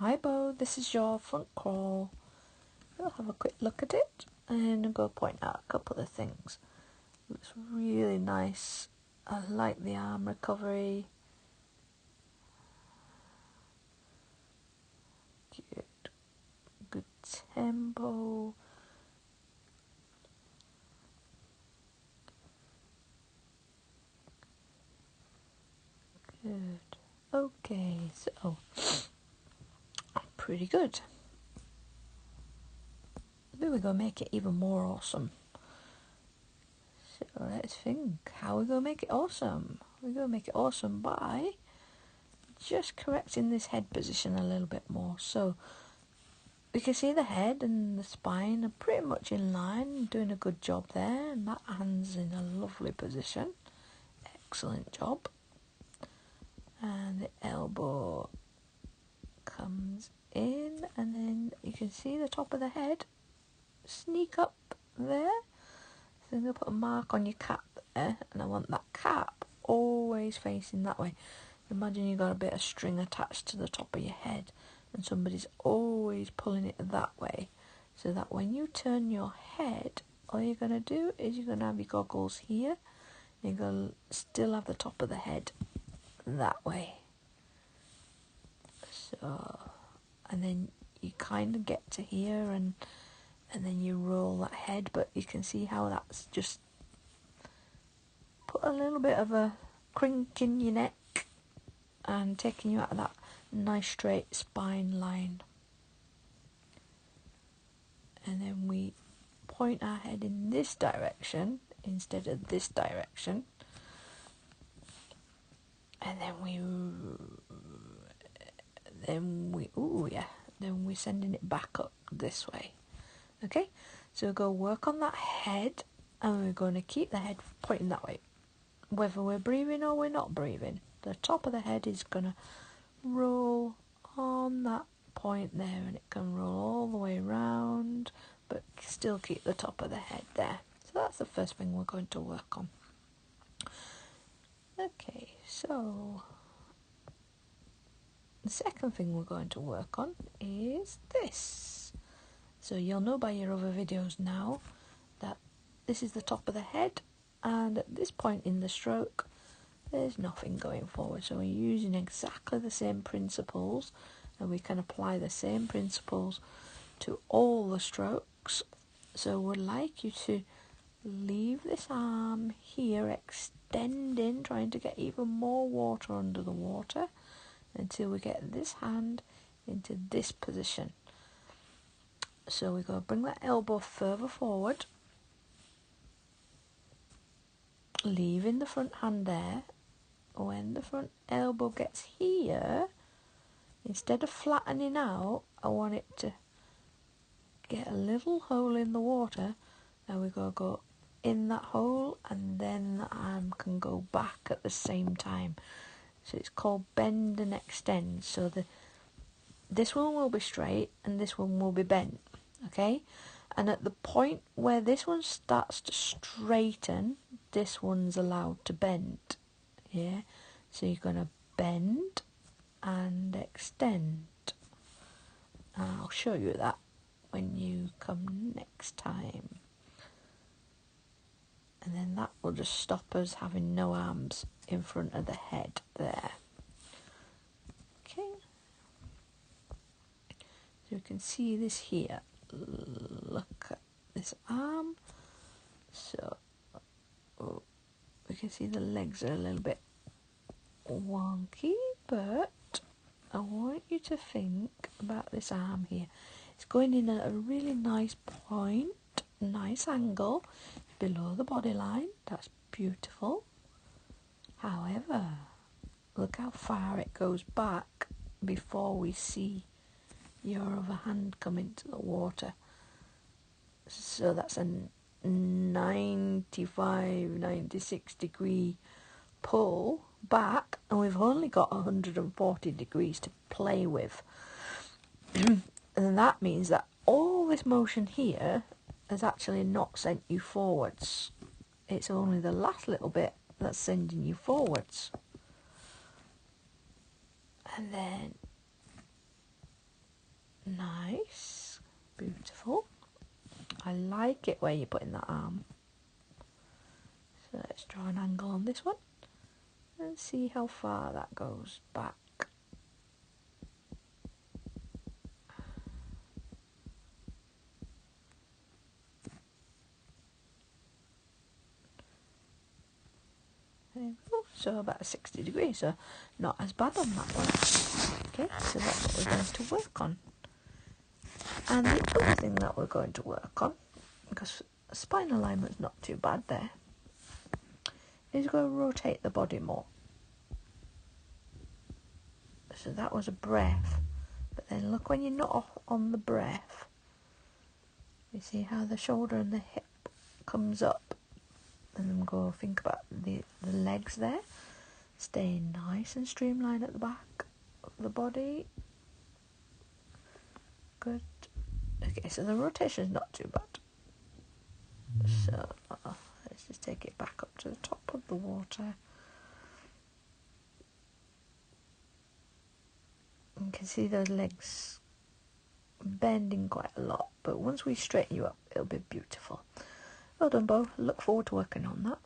Hi Bo, this is your front crawl. We'll have a quick look at it and go point out a couple of things. Looks really nice. I like the arm recovery. Good tempo. Good. Okay, so pretty good. Then we're going to make it even more awesome. So let's think, how are we going to make it awesome? We're going to make it awesome by just correcting this head position a little bit more. So we can see the head and the spine are pretty much in line, doing a good job there, and that hand's in a lovely position. Excellent job. And the elbow comes in, and then you can see the top of the head sneak up there. So I'm going to put a mark on your cap there, and I want that cap always facing that way. Imagine you've got a bit of string attached to the top of your head, and somebody's always pulling it that way, so that when you turn your head, all you're going to do is you're going to have your goggles here, and you're going to still have the top of the head that way. So, and then you kind of get to here, and then you roll that head, but you can see how that's just put a little bit of a crink in your neck and taking you out of that nice straight spine line. And then we point our head in this direction instead of this direction, and then we're sending it back up this way. Okay, so we'll go work on that head, and we're going to keep the head pointing that way, whether we're breathing or we're not breathing. The top of the head is going to roll on that point there, and it can roll all the way around, but still keep the top of the head there. So that's the first thing we're going to work on. Okay, so the second thing we're going to work on is this. So you'll know by your other videos now that this is the top of the head, and at this point in the stroke there's nothing going forward. So we're using exactly the same principles, and we can apply the same principles to all the strokes. So we'd like you to leave this arm here extending, trying to get even more water under the water until we get this hand into this position. So we're going to bring that elbow further forward, leaving the front hand there. When the front elbow gets here, instead of flattening out, I want it to get a little hole in the water. Now we're going to go in that hole, and then the arm can go back at the same time. So it's called bend and extend. So this one will be straight and this one will be bent, okay? And at the point where this one starts to straighten, this one's allowed to bend. Yeah, so you're going to bend and extend. I'll show you that when you come next time. And then that will just stop us having no arms in front of the head there. Okay, so you can see this here. Look at this arm. So we can see the legs are a little bit wonky, but I want you to think about this arm here. It's going in at a really nice point, nice angle below the body line. That's beautiful. However, look how far it goes back before we see your other hand come into the water. So that's a 96 degree pull back, and we've only got 140 degrees to play with. And that means that all this motion here has actually not sent you forwards. It's only the last little bit that's sending you forwards. And then I like it where you're putting that arm. So let's draw an angle on this one and see how far that goes back. There we go. So about 60 degrees, so not as bad on that one. Okay, so that's what we're going to work on. And the other thing that we're going to work on, because spine alignment's not too bad there, is going to rotate the body more. So that was a breath, but then look when you're not on the breath, you see how the shoulder and the hip comes up, and then go think about the legs there, staying nice and streamlined at the back of the body. Good. Okay, so the rotation is not too bad. So let's just take it back up to the top of the water. You can see those legs bending quite a lot, but once we straighten you up, it'll be beautiful. Well done, Bo. Look forward to working on that.